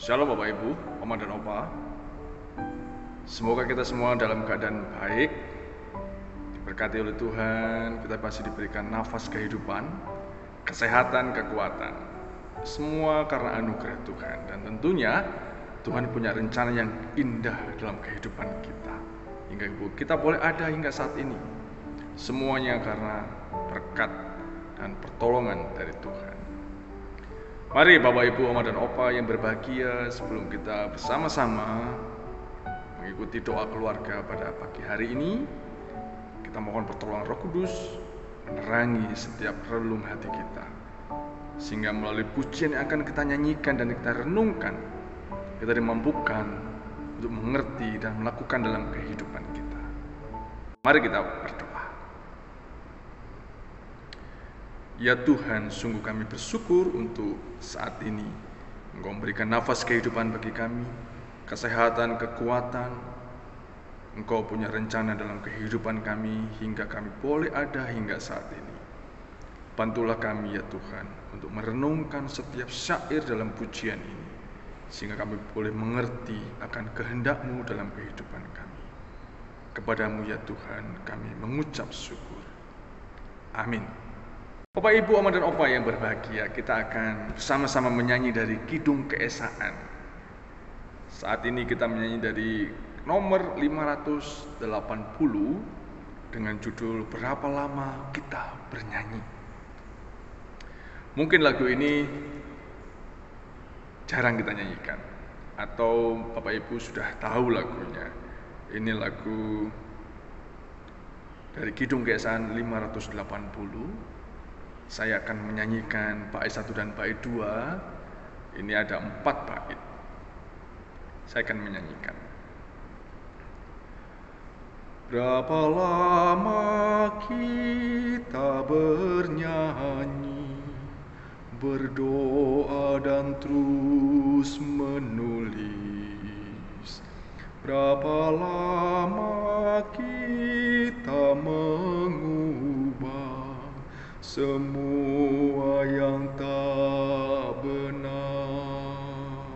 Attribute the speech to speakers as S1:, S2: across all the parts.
S1: Shalom Bapak Ibu, Oma dan Opa. Semoga kita semua dalam keadaan baik, diberkati oleh Tuhan. Kita pasti diberikan nafas kehidupan, kesehatan, kekuatan. Semua karena anugerah Tuhan. Dan tentunya Tuhan punya rencana yang indah dalam kehidupan kita. Hingga kita boleh ada hingga saat ini. Semuanya karena berkat dan pertolongan dari Tuhan. Mari Bapak Ibu, Oma dan Opa yang berbahagia, sebelum kita bersama-sama mengikuti doa keluarga pada pagi hari ini, kita mohon pertolongan Roh Kudus menerangi setiap relung hati kita, sehingga melalui pujian yang akan kita nyanyikan dan kita renungkan, kita dimampukan untuk mengerti dan melakukan dalam kehidupan kita. Mari kita berdoa. Ya Tuhan, sungguh kami bersyukur untuk saat ini Engkau memberikan nafas kehidupan bagi kami, kesehatan, kekuatan. Engkau punya rencana dalam kehidupan kami hingga kami boleh ada hingga saat ini. Bantulah kami ya Tuhan untuk merenungkan setiap syair dalam pujian ini, sehingga kami boleh mengerti akan kehendak-Mu dalam kehidupan kami. Kepadamu ya Tuhan kami mengucap syukur. Amin. Bapak Ibu, Oma dan Opa yang berbahagia, kita akan bersama-sama menyanyi dari Kidung Keesaan. Saat ini kita menyanyi dari nomor 580 dengan judul Berapa Lama Kita Bernyanyi. Mungkin lagu ini jarang kita nyanyikan, atau Bapak Ibu sudah tahu lagunya. Ini lagu dari Kidung Keesaan 580. Saya akan menyanyikan bait 1 dan bait 2. Ini ada 4 bait. Saya akan menyanyikan. Berapa lama kita bernyanyi, berdoa dan terus menulis. Berapa lama kita mengubah semua yang tak benar,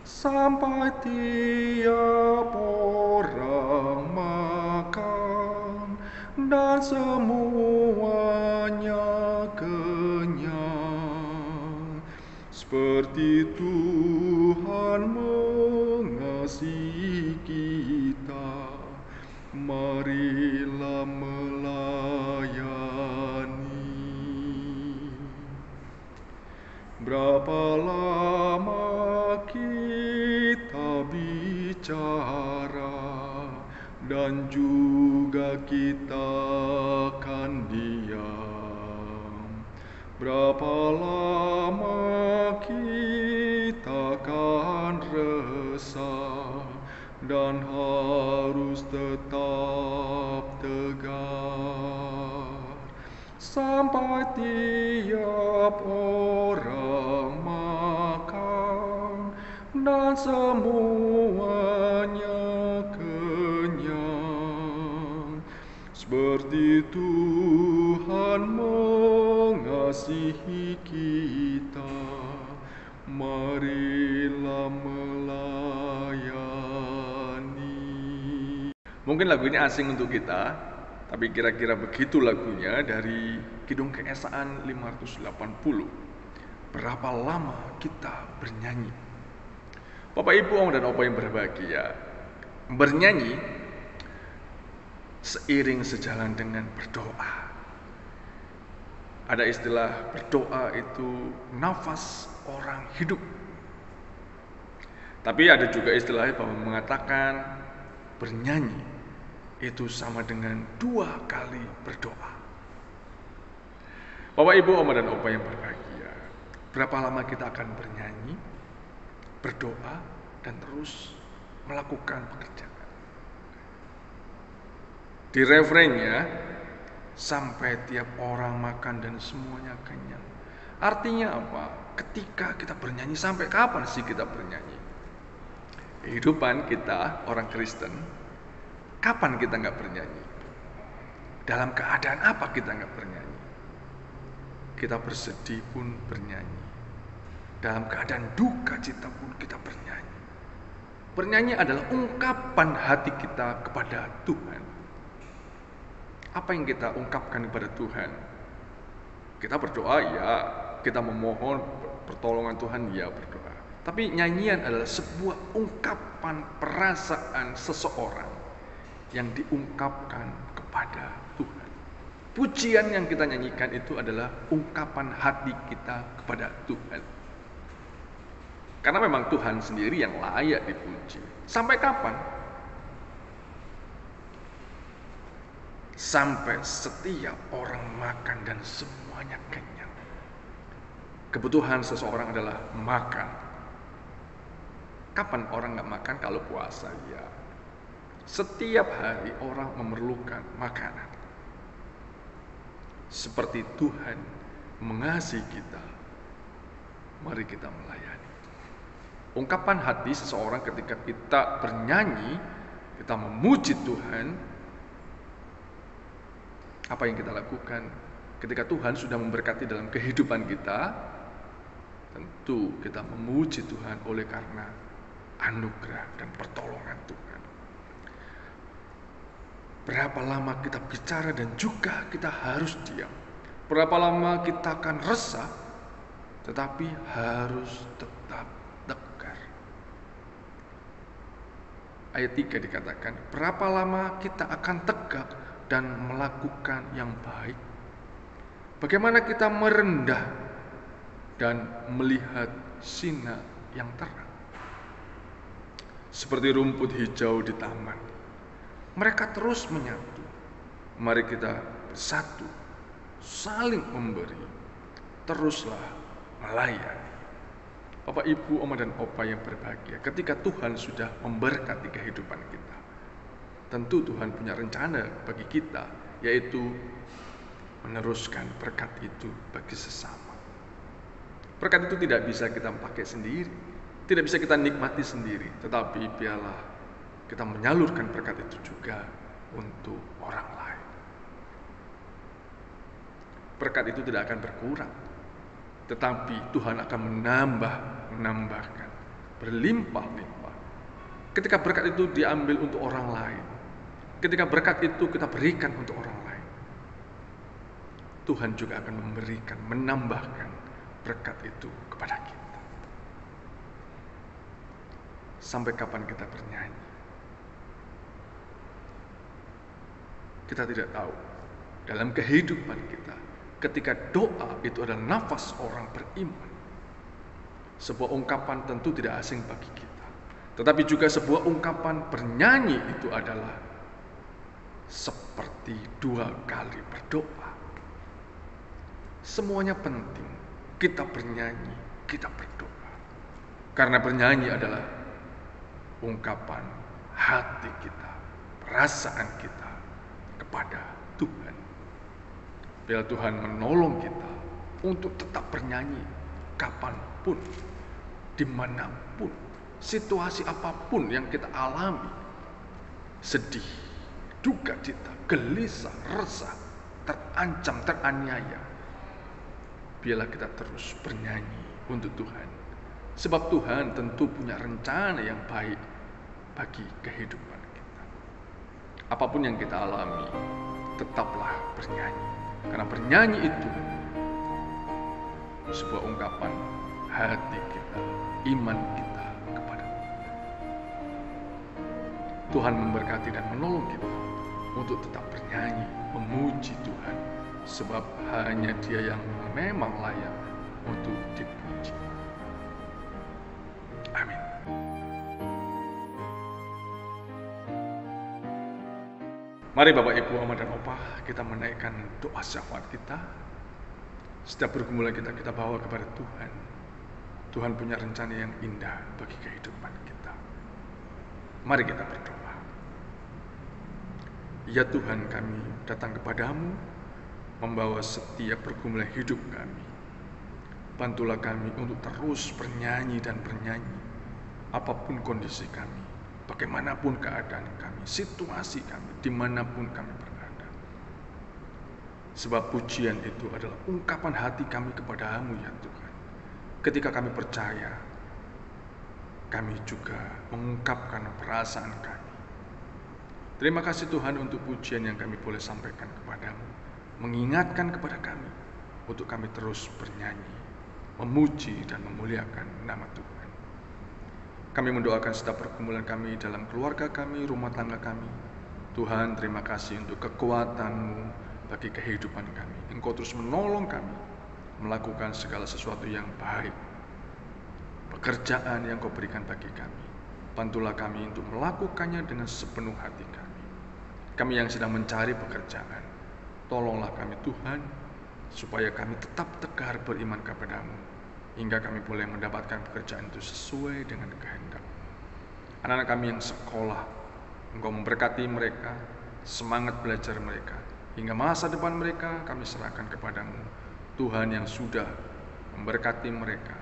S1: sampai tiap orang makan dan semuanya kenyang. Seperti Tuhan mengasihi kita, marilah melayani. Berapa lama kita bicara dan juga kita kan diam. Berapa lama kita kan resah dan harus tetap tegar, sampai tiap orang makan dan semuanya kenyang. Seperti Tuhan mengasihi kita, marilah melayani. Mungkin lagu ini asing untuk kita, tapi kira-kira begitu lagunya dari Kidung Keesaan 580. Berapa lama kita bernyanyi. Bapak Ibu, Om dan Opa yang berbahagia, bernyanyi seiring sejalan dengan berdoa. Ada istilah berdoa itu nafas orang hidup. Tapi ada juga istilahnya bahwa mengatakan bernyanyi itu sama dengan 2 kali berdoa. Bapak Ibu, Oma dan Opa yang berbahagia, berapa lama kita akan bernyanyi, berdoa, dan terus melakukan pekerjaan. Di refrainnya, sampai tiap orang makan dan semuanya kenyang. Artinya apa? Ketika kita bernyanyi, sampai kapan sih kita bernyanyi? Kehidupan kita, orang Kristen, kapan kita nggak bernyanyi? Dalam keadaan apa kita nggak bernyanyi? Kita bersedih pun bernyanyi. Dalam keadaan duka cita pun kita bernyanyi. Bernyanyi adalah ungkapan hati kita kepada Tuhan. Apa yang kita ungkapkan kepada Tuhan? Kita berdoa ya, kita memohon pertolongan Tuhan ya berdoa. Tapi nyanyian adalah sebuah ungkapan perasaan seseorang yang diungkapkan kepada Tuhan. Pujian yang kita nyanyikan itu adalah ungkapan hati kita kepada Tuhan. Karena memang Tuhan sendiri yang layak dipuji. Sampai kapan? Sampai setiap orang makan dan semuanya kenyang. Kebutuhan seseorang adalah makan. Kapan orang nggak makan? Kalau puasa, ya. Setiap hari orang memerlukan makanan. Seperti Tuhan mengasihi kita, mari kita melayani. Ungkapan hati seseorang ketika kita bernyanyi, kita memuji Tuhan. Apa yang kita lakukan ketika Tuhan sudah memberkati dalam kehidupan kita? Tentu kita memuji Tuhan oleh karena anugerah dan pertolongan Tuhan. Berapa lama kita bicara dan juga kita harus diam. Berapa lama kita akan resah, tetapi harus tetap tegar. Ayat 3 dikatakan, berapa lama kita akan tegak dan melakukan yang baik. Bagaimana kita merendah dan melihat sinar yang terang. Seperti rumput hijau di taman. Mereka terus menyatu. Mari kita bersatu, saling memberi, teruslah melayani. Bapak, Ibu, Oma dan Opa yang berbahagia, ketika Tuhan sudah memberkati kehidupan kita, tentu Tuhan punya rencana bagi kita, yaitu meneruskan berkat itu bagi sesama. Berkat itu tidak bisa kita pakai sendiri, tidak bisa kita nikmati sendiri, tetapi biarlah kita menyalurkan berkat itu juga untuk orang lain. Berkat itu tidak akan berkurang, tetapi Tuhan akan menambahkan, berlimpah-limpah. Ketika berkat itu diambil untuk orang lain, ketika berkat itu kita berikan untuk orang lain, Tuhan juga akan memberikan, menambahkan berkat itu kepada kita. Sampai kapan kita bernyanyi? Kita tidak tahu. Dalam kehidupan kita, ketika doa itu adalah nafas orang beriman, sebuah ungkapan tentu tidak asing bagi kita. Tetapi juga sebuah ungkapan bernyanyi itu adalah seperti 2 kali berdoa. Semuanya penting. Kita bernyanyi, kita berdoa. Karena bernyanyi adalah ungkapan hati kita, perasaan kita kepada Tuhan. Biar Tuhan menolong kita untuk tetap bernyanyi kapanpun, dimanapun, situasi apapun yang kita alami, sedih, duka cita, gelisah, resah, terancam, teraniaya. Biarlah kita terus bernyanyi untuk Tuhan. Sebab Tuhan tentu punya rencana yang baik bagi kehidupan kita. Apapun yang kita alami, tetaplah bernyanyi. Karena bernyanyi itu sebuah ungkapan hati kita, iman kita kepada Tuhan. Tuhan memberkati dan menolong kita untuk tetap bernyanyi, memuji Tuhan. Sebab hanya Dia yang memang layak untuk dipuji. Amin. Mari Bapak, Ibu, Oma dan Opa, kita menaikkan doa syafaat kita. Setiap pergumulan kita bawa kepada Tuhan. Tuhan punya rencana yang indah bagi kehidupan kita. Mari kita berdoa. Ya Tuhan, kami datang kepadamu, membawa setiap pergumulan hidup kami. Bantulah kami untuk terus bernyanyi dan bernyanyi, apapun kondisi kami, bagaimanapun keadaan kami, situasi kami, dimanapun kami berada. Sebab pujian itu adalah ungkapan hati kami kepadamu ya Tuhan. Ketika kami percaya, kami juga mengungkapkan perasaan kami. Terima kasih Tuhan untuk pujian yang kami boleh sampaikan kepadamu, mengingatkan kepada kami untuk kami terus bernyanyi, memuji dan memuliakan nama Tuhan. Kami mendoakan setiap pergumulan kami dalam keluarga kami, rumah tangga kami. Tuhan, terima kasih untuk kekuatan-Mu bagi kehidupan kami. Engkau terus menolong kami melakukan segala sesuatu yang baik. Pekerjaan yang Kau berikan bagi kami, bantulah kami untuk melakukannya dengan sepenuh hati kami. Kami yang sedang mencari pekerjaan, tolonglah kami Tuhan, supaya kami tetap tegar beriman kepada-Mu, hingga kami boleh mendapatkan pekerjaan itu sesuai dengan kehendak. Anak-anak kami yang sekolah, Engkau memberkati mereka, semangat belajar mereka, hingga masa depan mereka kami serahkan kepada-Mu. Tuhan yang sudah memberkati mereka,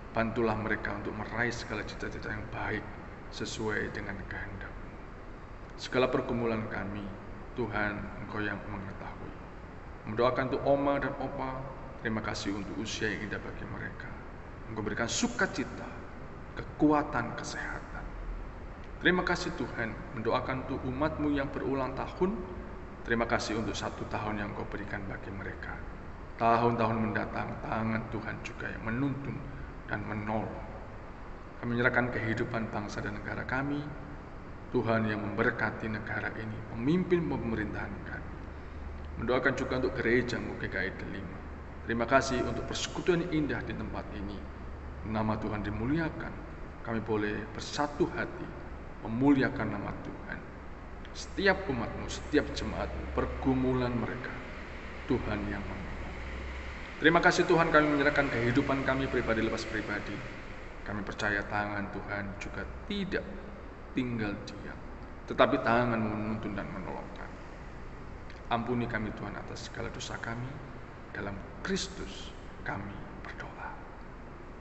S1: bantulah mereka untuk meraih segala cita-cita yang baik sesuai dengan kehendak. Segala pergumulan kami, Tuhan, Engkau yang mengetahui. Mendoakan untuk Oma dan Opa, terima kasih untuk usia yang indah bagi mereka. Engkau berikan sukacita, kekuatan, kesehatan. Terima kasih Tuhan, mendoakan untuk umat-Mu yang berulang tahun. Terima kasih untuk 1 tahun yang Engkau berikan bagi mereka. Tahun-tahun mendatang, tangan Tuhan juga yang menuntun dan menolong. Kami menyerahkan kehidupan bangsa dan negara kami. Tuhan yang memberkati negara ini, memimpin pemerintahan kami. Mendoakan juga untuk gereja-Mu GKI Delima. Terima kasih untuk persekutuan indah di tempat ini. Nama Tuhan dimuliakan. Kami boleh bersatu hati memuliakan nama Tuhan. Setiap umat-Mu, setiap jemaat-Mu, pergumulan mereka, Tuhan yang menolong. Terima kasih Tuhan, kami menyerahkan kehidupan kami pribadi lepas pribadi. Kami percaya tangan Tuhan juga tidak tinggal diam, tetapi tangan-Mu menuntun dan menolong kami. Ampuni kami Tuhan atas segala dosa kami. Dalam Kristus kami berdoa.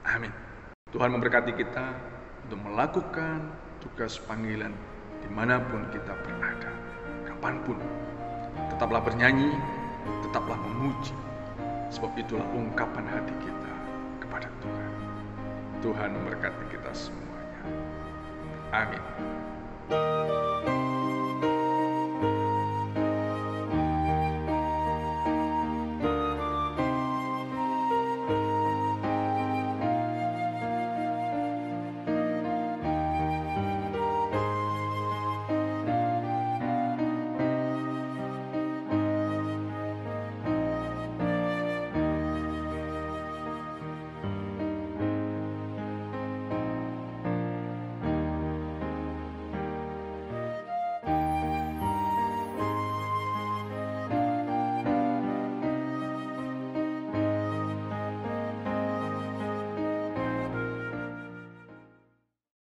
S1: Amin. Tuhan memberkati kita untuk melakukan tugas panggilan dimanapun kita berada, kapanpun. Tetaplah bernyanyi, tetaplah memuji, sebab itulah ungkapan hati kita kepada Tuhan. Tuhan memberkati kita semuanya. Amin.